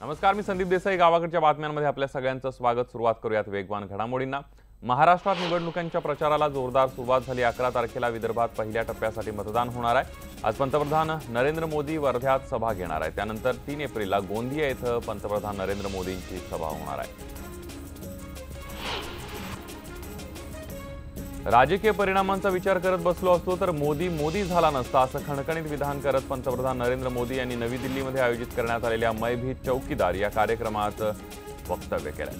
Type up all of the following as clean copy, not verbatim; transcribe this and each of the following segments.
नमस्कार, मी संदीप देसाई. गावाकडच्या बातम्यांमध्ये आपल्या सगळ्यांचं स्वागत. सुरुवात करूयात वेगवान घडामोडींना. महाराष्ट्रात निवडणुकांच्या प्रचाराला जोरदार सुरुवात झाली. 11 तारखेला विदर्भात पहिल्या टप्प्यासाठी मतदान होणार आहे. आज पंतप्रधान नरेंद्र मोदी वर्ध्यात सभा घेणार आहेत. त्यानंतर 3 एप्रिलला गोंदिया येथे पंतप्रधान नरेंद्र मोदींची सभा होणार आहे. राजकीय परिणामांचा विचार करत बसलो असतो तर मोदी झाला नसता असं खणखणीत विधान करत पंतप्रधान नरेंद्र मोदी यांनी नवी दिल्लीमध्ये आयोजित करण्यात आलेल्या मैं भी चौकीदार या कार्यक्रमात वक्तव्य केलं.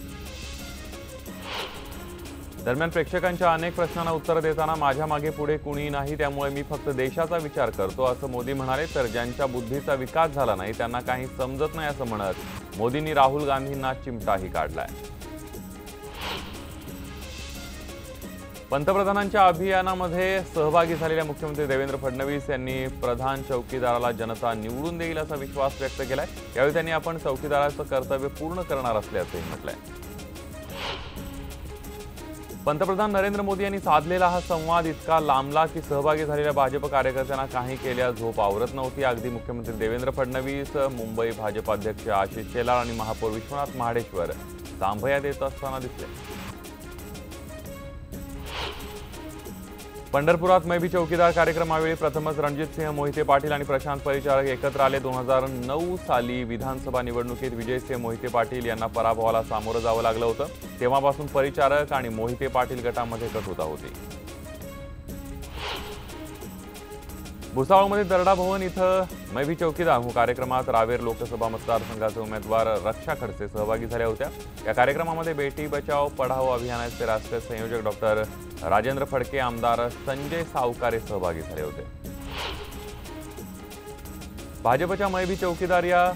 दरम्यान प्रेक्षकांच्या अनेक प्रश्नांना उत्तर देताना माझ्या मागे पुढे कुणी नाही, त्यामुळे मी फक्त देशाचा विचार करतो असं मोदी म्हणाले. तर ज्यांच्या बुद्धीचा विकास झाला नाही त्यांना काही समजत नाही असं म्हणत मोदींनी राहुल गांधींना चिमटाही काढलाय. पंतप्रधानांच्या अभियानामध्ये सहभागी झालेल्या मुख्यमंत्री देवेंद्र फडणवीस यांनी प्रधान चौकीदाराला जनता निवडून देईल असा विश्वास व्यक्त केलाय. यावेळी त्यांनी आपण चौकीदाराचं कर्तव्य पूर्ण करणार असल्याचंही म्हटलंय. पंतप्रधान नरेंद्र मोदी यांनी साधलेला हा संवाद इतका लांबला की सहभागी झालेल्या भाजप कार्यकर्त्यांना काही केल्या झोप आवरत नव्हती. अगदी मुख्यमंत्री देवेंद्र फडणवीस, मुंबई भाजप अध्यक्ष आशिष शेलार आणि महापौर विश्वनाथ महाडेश्वर जांभया देत असताना दिसले. पंढरपुरात मैं भी चौकीदार कार्यक्रमावेळी प्रथमच रणजितसिंह मोहिते पाटील आणि प्रशांत परिचारक एकत्र आले. 2009 साली विधानसभा निवडणुकीत विजयसिंह मोहिते पाटील यांना पराभवाला सामोरं जावं लागलं होतं. तेव्हापासून परिचारक आणि मोहिते पाटील गटामध्ये कटुता होती. भुसावळमध्ये दर्डा भवन इथं मैं भी चौकीदार कार्यक्रमात रावेर लोकसभा मतदारसंघाचे उमेदवार रक्षा खडसे सहभागी झाल्या होत्या. या कार्यक्रमामध्ये बेटी बचाओ पढाओ अभियानाचे राष्ट्रीय संयोजक डॉक्टर राजेंद्र फडके, आमदार संजय सावकारे सहभागी झाले होते. भाजपच्या मैं भी चौकीदार या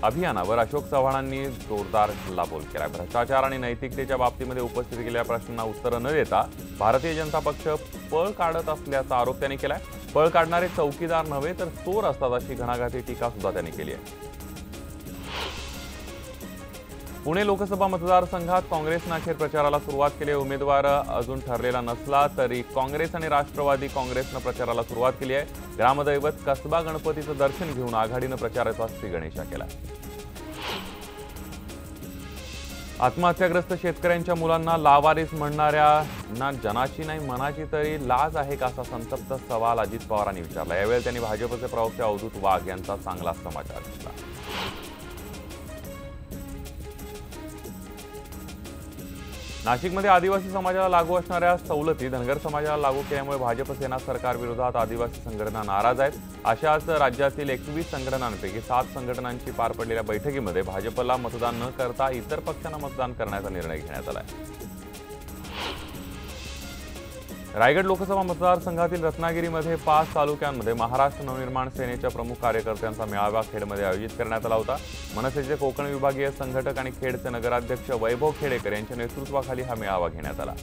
अभियानावर अशोक चव्हाणांनी जोरदार हल्लाबोल केला. भ्रष्टाचार आणि नैतिकतेच्या बाबतीमध्ये उपस्थित केलेल्या प्रश्नांना उत्तरं न देता भारतीय जनता पक्ष पळ काढत असल्याचा आरोप त्यांनी केलाय. पळ काढणारे चौकीदार नव्हे तर चोर असतात अशी घणाघाती टीका सुद्धा त्यांनी केली आहे. पुणे लोकसभा मतदारसंघात काँग्रेसनं अखेर प्रचाराला सुरुवात केली. उमेदवार अजून ठरलेला नसला तरी काँग्रेस आणि राष्ट्रवादी काँग्रेसनं प्रचाराला सुरुवात केली आहे. ग्रामदैवत कसबा गणपतीचं दर्शन घेऊन आघाडीनं प्रचाराचा श्रीगणेशा केला. आत्महत्याग्रस्त शेतकऱ्यांच्या मुलांना लावारिस म्हणणाऱ्यांना जनाची नाही मनाची तरी लाज आहे का असा संतप्त सवाल अजित पवारांनी विचारला. यावेळी त्यांनी भाजपचे प्रवक्ते अवधूत वाघ यांचा चांगला समाचार घेतला. नाशिकमध्ये आदिवासी समाजाला लागू असणाऱ्या सवलती धनगर समाजाला लागू केल्यामुळे भाजप सेना सरकारविरोधात आदिवासी संघटना नाराज आहेत. अशाच राज्यातील 21 संघटनांपैकी 7 संघटनांची पार पडलेल्या बैठकीमध्ये भाजपला मतदान न करता इतर पक्षांना मतदान करण्याचा निर्णय घेण्यात आला. रायगड लोकसभा मतदारसंघातील रत्नागिरीमध्ये 5 तालुक्यांमध्ये महाराष्ट्र नवनिर्माण सेनेच्या प्रमुख कार्यकर्त्यांचा मेळावा खेडमध्ये आयोजित करण्यात आला होता. मनसेचे कोकण विभागीय संघटक आणि खेडचे नगराध्यक्ष वैभव खेडेकर यांच्या नेतृत्वाखाली हा मेळावा घेण्यात आला.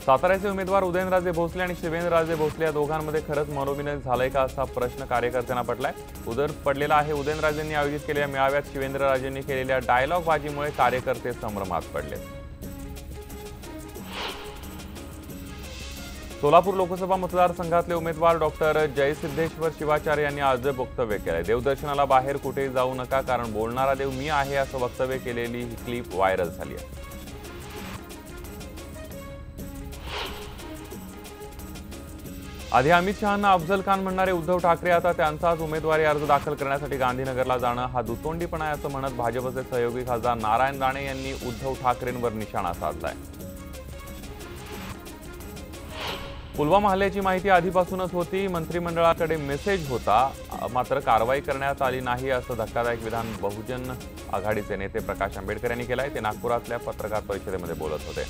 साताऱ्याचे उमेदवार उदयनराजे भोसले आणि शिवेंद्रराजे भोसले या दोघांमध्ये खरंच मनोविनय झालाय का असा प्रश्न कार्यकर्त्यांना पडलेला आहे. उदयनराजेंनी आयोजित केलेल्या मेळाव्यात शिवेंद्रराजेंनी केलेल्या डायलॉग बाजीमुळे कार्यकर्ते संभ्रमात पडले. सोलापूर लोकसभा मतदारसंघातले उमेदवार डॉक्टर जयसिद्धेश्वर शिवाचार्य यांनी आज वक्तव्य केलंय. देवदर्शनाला बाहेर कुठेही जाऊ नका कारण बोलणारा देव मी आहे असं वक्तव्य केलेली ही क्लिप व्हायरल झाली आहे. आधी अमित शहांना अफजल खान म्हणणारे उद्धव ठाकरे आता त्यांचाच उमेदवारी अर्ज दाखल करण्यासाठी गांधीनगरला जाणं हा दुतोंडीपणा आहे असं म्हणत भाजपचे सहयोगी खासदार नारायण राणे यांनी उद्धव ठाकरेंवर निशाणा साधलाय. पुलवामा हल्ल्याची माहिती आधीपासूनच होती. मंत्रिमंडळाकडे मेसेज होता मात्र कारवाई करण्यात आली नाही असं धक्कादायक विधान बहुजन आघाडीचे नेते प्रकाश आंबेडकर यांनी केलंय. ते नागपुरातल्या पत्रकार परिषदेमध्ये बोलत होते.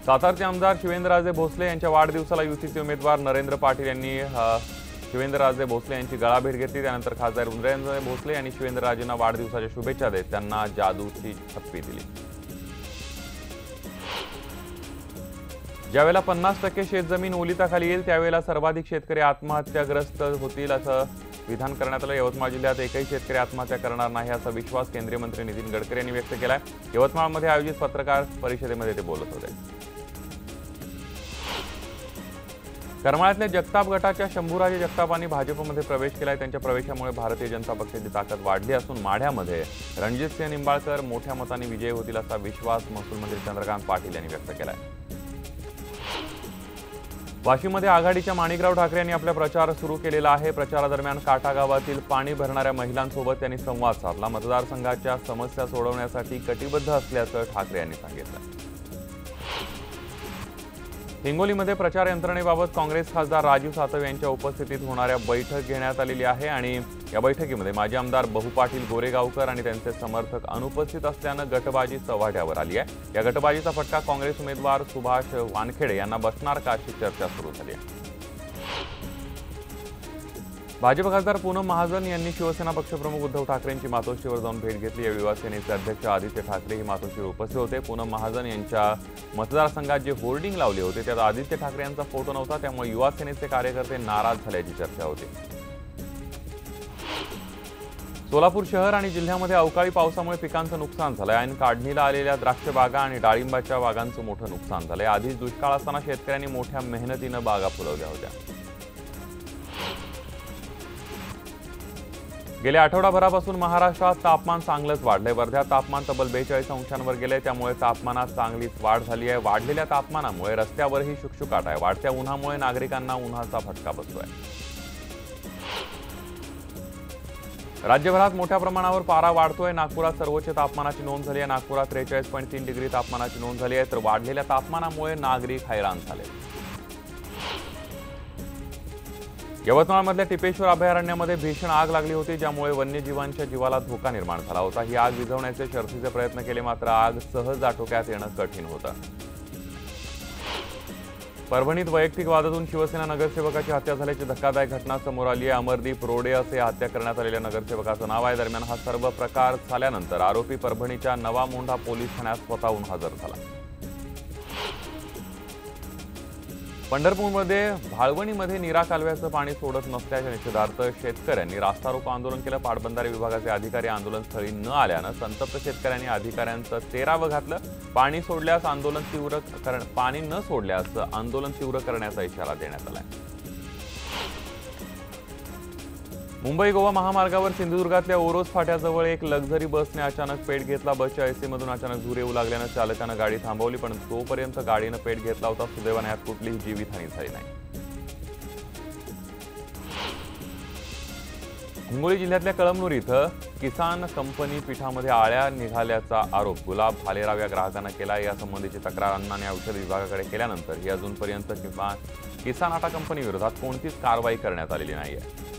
सातारचे आमदार शिवेंद्रराजे भोसले यांच्या वाढदिवसाला युतीचे उमेदवार नरेंद्र पाटील यांनी शिवेंद्रराजे भोसले यांची गळाभेट घेतली. त्यानंतर खासदार नरेंद्र भोसले यांनी शिवेंद्रराजेंना वाढदिवसाच्या शुभेच्छा देत त्यांना जादूची छप्पी दिली. ज्यावेळेला 50% शेतजमीन ओलिताखाली येईल त्यावेळेला सर्वाधिक शेतकरी आत्महत्याग्रस्त होतील असं विधान करण्यात आलं. यवतमाळ जिल्ह्यात एकही शेतकरी आत्महत्या करणार नाही असा विश्वास केंद्रीय मंत्री नितीन गडकरी यांनी व्यक्त केलाय. यवतमाळमध्ये आयोजित पत्रकार परिषदेमध्ये ते बोलत होते. करमाळ्यातल्या जगताप गटाच्या शंभूराजे जगतापांनी भाजपमध्ये प्रवेश केलाय। त्यांच्या प्रवेशामुळे भारतीय जनता पक्षाची ताकद वाढली असून माढ्यामध्ये रणजितसिंह निंबाळकर मोठ्या मताने विजयी होतील असा विश्वास महसूल मंत्री चंद्रकांत पाटील यांनी व्यक्त केलाय। वाशीमध्ये आघाडीच्या माणिकराव ठाकरे यांनी आपला प्रचार सुरू केलेला आहे। प्रचारादरम्यान काटा गावातील पाणी भरणाऱ्या महिलांसोबत त्यांनी संवाद साधला। मतदारसंघाच्या समस्या सोडवण्यासाठी कटिबद्ध असल्याचं ठाकरे यांनी सांगितलं। हिंगोलीमध्ये प्रचार यंत्रणेबाबत काँग्रेस खासदार राजीव सातव यांच्या उपस्थितीत होणाऱ्या बैठक घेण्यात आलेली आहे आणि या बैठकीमध्ये माजी आमदार बहु पाटील गोरेगावकर आणि त्यांचे समर्थक अनुपस्थित असल्यानं गटबाजी चव्हाट्यावर आली आहे। या गटबाजीचा फटका काँग्रेस उमेदवार सुभाष वानखेडे यांना बसणार का अशी चर्चा सुरू झाली आहे। भाजप खासदार पूनम महाजन यांनी शिवसेना पक्षप्रमुख उद्धव ठाकरेंची मातोश्रीवर जाऊन भेट घेतली। यावेळी युवा सेनेचे अध्यक्ष आदित्य ठाकरे ही मातोश्रीवर उपस्थित होते। पूनम महाजन यांच्या मतदारसंघात जे होर्डिंग लावले होते त्यात आदित्य ठाकरे यांचा फोटो नव्हता, त्यामुळे युवा सेनेचे कार्यकर्ते नाराज झाल्याची चर्चा होती। सोलापूर शहर आणि जिल्ह्यामध्ये अवकाळी पावसामुळे पिकांचं नुकसान झालंय। ऐन काढणीला आलेल्या द्राक्ष बागा आणि डाळिंबाच्या बागांचं मोठं नुकसान झालंय। आधीच दुष्काळ असताना शेतकऱ्यांनी मोठ्या मेहनतीनं बागा फुलवल्या होत्या। गेल्या आठवडाभरापासून महाराष्ट्रात तापमान चांगलंच वाढलंय। वर्ध्यात तापमान तब्बल 42 अंशांवर गेलंय, त्यामुळे तापमानात चांगलीच वाढ झाली आहे। वाढलेल्या तापमानामुळे रस्त्यावरही शुकशुकाट आहे। वाढत्या उन्हामुळे नागरिकांना उन्हाचा फटका बसतोय। राज्यभरात मोठ्या प्रमाणावर पारा वाढतोय। नागपुरात सर्वोच्च तापमानाची नोंद झाली आहे। नागपुरात 43.3 डिग्री तापमानाची नोंद झाली आहे, तर वाढलेल्या तापमानामुळे नागरिक हैराण झाले। यवतमाळमधल्या टिपेश्वर अभयारण्यामध्ये भीषण आग लागली होती, ज्यामुळे वन्यजीवांच्या जीवाला धोका निर्माण झाला होता। ही आग विझवण्याचे शर्थीचे प्रयत्न केले, मात्र आग सहज आटोक्यात येणं कठीण होतं। परभणीत वैयक्तिक वादातून शिवसेना नगरसेवकाची हत्या झाल्याची धक्कादायक घटना समोर आली आहे। अमरदीप रोडे असे हत्या करण्यात आलेल्या नगरसेवकाचं नाव आहे। दरम्यान हा सर्व प्रकार झाल्यानंतर आरोपी परभणीच्या नवा मोंढा पोलीस ठाण्यात स्वतःहून हजर झाला। पंढरपूरमध्ये भाळवणीमध्ये नीरा कालव्याचं पाणी सोडत नसल्याच्या निषेधार्थ शेतकऱ्यांनी रास्ता रोको आंदोलन केलं। पाटबंधारे विभागाचे अधिकारी आंदोलनस्थळी न आल्यानं संतप्त शेतकऱ्यांनी अधिकाऱ्यांचं तेरावं घातलं। पाणी न सोडल्यास आंदोलन तीव्र करण्याचा इशारा देण्यात आलाय। मुंबई गोवा महामार्गावर सिंधुदुर्गातल्या ओरोस फाट्याजवळ एक लक्झरी बसने अचानक पेट घेतला। बसच्या एसीमधून अचानक धूर येऊ लागल्यानं चालकानं गाडी थांबवली, पण तोपर्यंत गाडीनं पेट घेतला होता। सुदैवाने यात कुठलीही जीवितहानी झाली नाही। हिंगोली जिल्ह्यातल्या कळमनुर इथं किसान कंपनी पीठामध्ये आळ्या निघाल्याचा आरोप गुलाब भालेराव या ग्राहकानं केला। यासंबंधीची तक्रार अन्न आणि औषध विभागाकडे केल्यानंतर ही अजूनपर्यंत किसान आटा कंपनी विरोधात कोणतीच कारवाई करण्यात आलेली नाहीये।